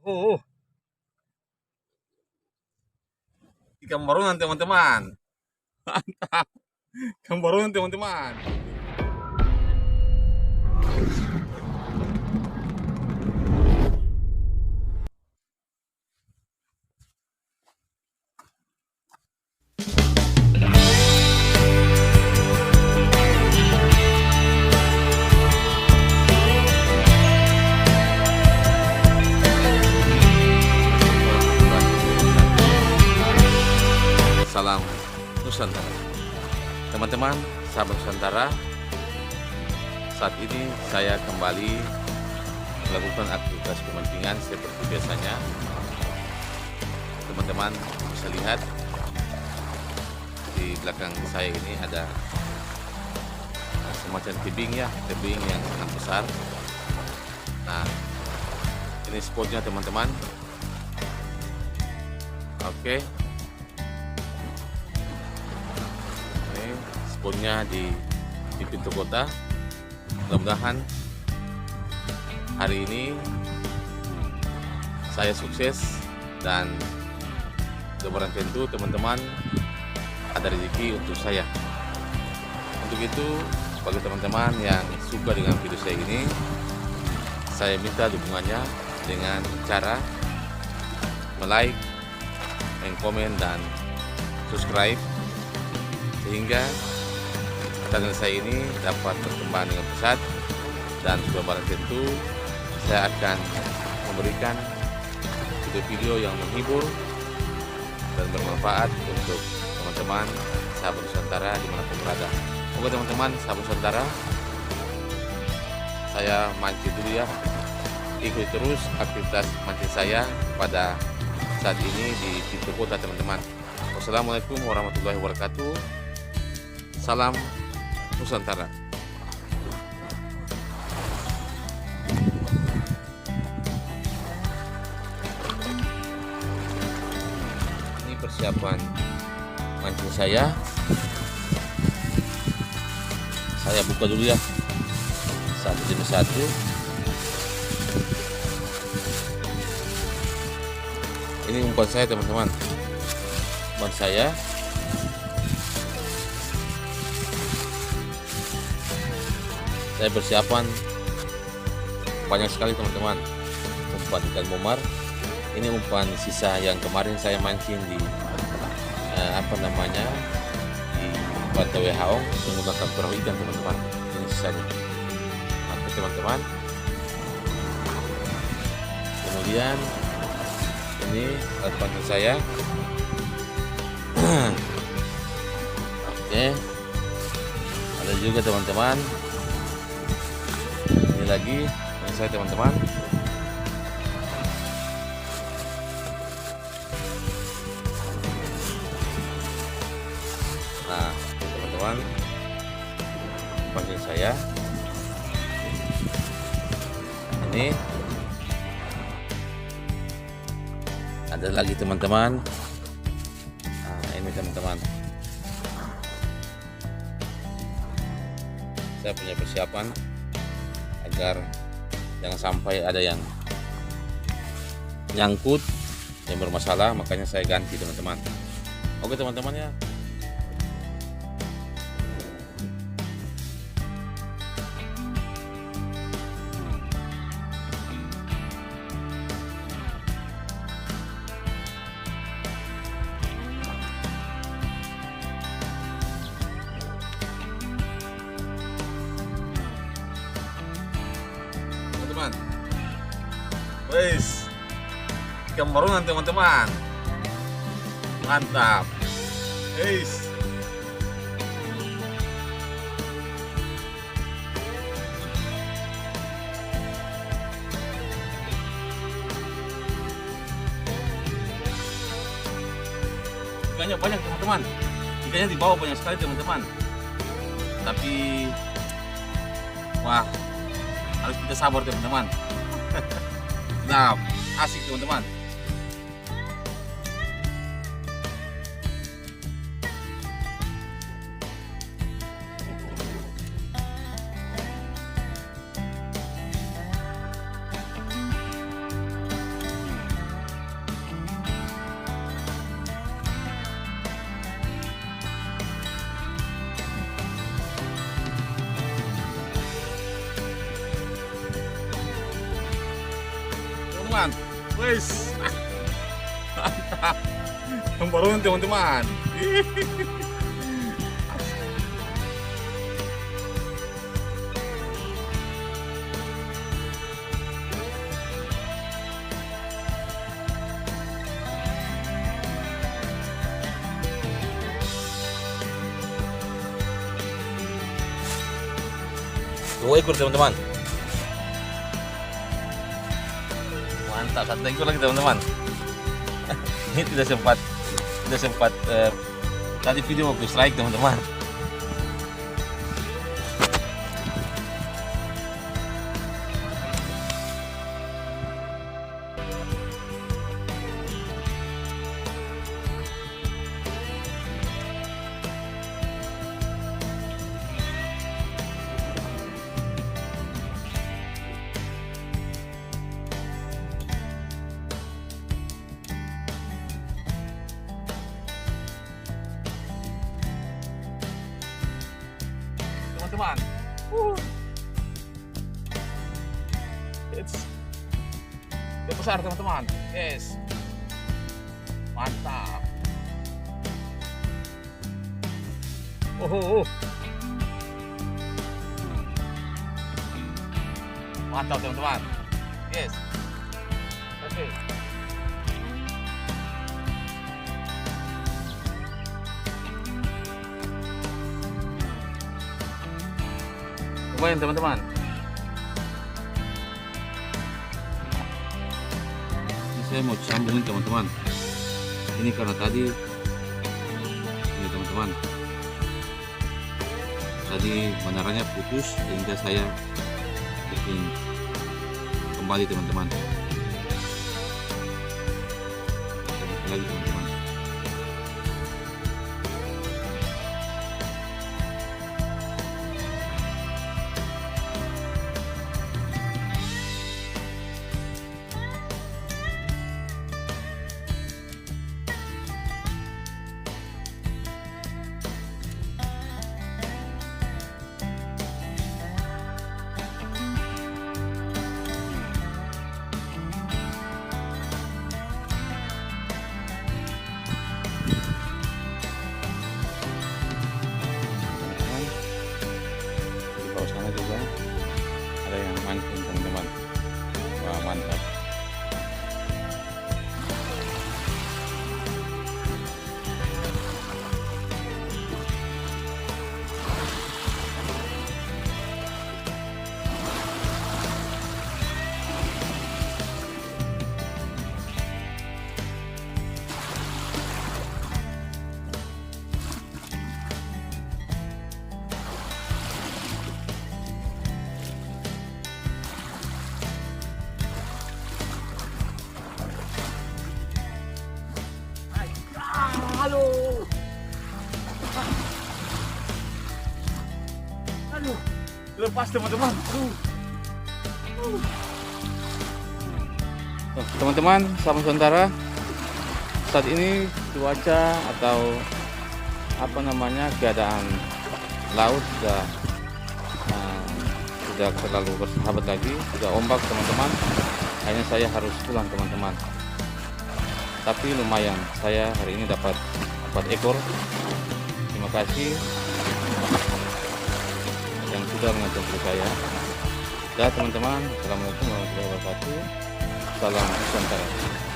Oh, ikan barongan teman-teman. Mantap. Ikan barongan teman-teman. Salam Nusantara. Teman-teman, sahabat Nusantara, saat ini saya kembali melakukan aktivitas pemancingan seperti biasanya. Teman-teman bisa lihat di belakang saya ini ada semacam tebing ya, tebing yang sangat besar. Nah, ini spotnya teman-teman. Oke. Spotnya di pintu kota. Mudah-mudahan hari ini saya sukses dan kebetulan tentu teman-teman ada rezeki untuk saya. Untuk itu bagi teman-teman yang suka dengan video saya ini, saya minta dukungannya dengan cara like, komen, dan subscribe sehingga channel saya ini dapat berkembang dengan pesat, dan sudah barang tentu saya akan memberikan video-video yang menghibur dan bermanfaat untuk teman-teman sahabat Nusantara dimanapun berada. Oke teman-teman sahabat Nusantara, saya mancing dulu ya. Ikuti terus aktivitas mancing saya pada saat ini di pintu kota teman-teman. Wassalamualaikum warahmatullahi wabarakatuh. Salam Nusantara. Ini persiapan mancing saya. Saya buka dulu ya, satu demi satu. Ini umpan saya teman-teman, umpan saya. Saya persiapan banyak sekali teman-teman, umpan ikan momar. Ini umpan sisa yang kemarin saya mancing di di Pantai Wehaong menggunakan perahu ikan teman-teman. Ini sisanya. Oke teman-teman. Kemudian ini alat pancing saya. Oke. Ada juga teman-teman. Lagi yang saya teman-teman. Nah teman-teman, panggil saya ini ada lagi teman-teman. Nah ini teman-teman, saya punya persiapan agar jangan sampai ada yang nyangkut yang bermasalah, makanya saya ganti teman-teman. Oke teman-teman ya. Wes, ikan barongan teman-teman, mantap. Wes, ikannya banyak teman-teman, ikannya di bawah banyak sekali teman-teman. Tapi, wah, harus kita sabar teman-teman. Nah, asik teman-teman. teman-teman. Wes. Mantap. Memborong teman-teman. Dua ekor teman-teman. Mantap, satu ekor lagi teman-teman. Ini tidak sempat tadi video waktu strike teman-teman. Teman-teman, it's besar teman-teman. Yes, mantap. Mantap teman-teman. Yes, oke. Lumayan teman-teman. Ini saya mau sambungin teman-teman. Ini karena tadi ini teman-teman. Tadi menaranya putus sehingga saya bikin kembali teman-teman. Lagi teman-teman. Sana juga ada yang mancing teman-teman. Wah, mantap. Aduh, lepas teman-teman. Teman-teman, sama sementara saat ini cuaca atau apa namanya keadaan laut sudah terlalu bersahabat lagi, sudah ombak teman-teman. Hanya saya harus pulang teman-teman. Tapi lumayan, saya hari ini dapat 4 ekor. Terima kasih yang sudah menonton saya. Dan teman-teman, assalamualaikum warahmatullahi wabarakatuh. Salam Nusantara.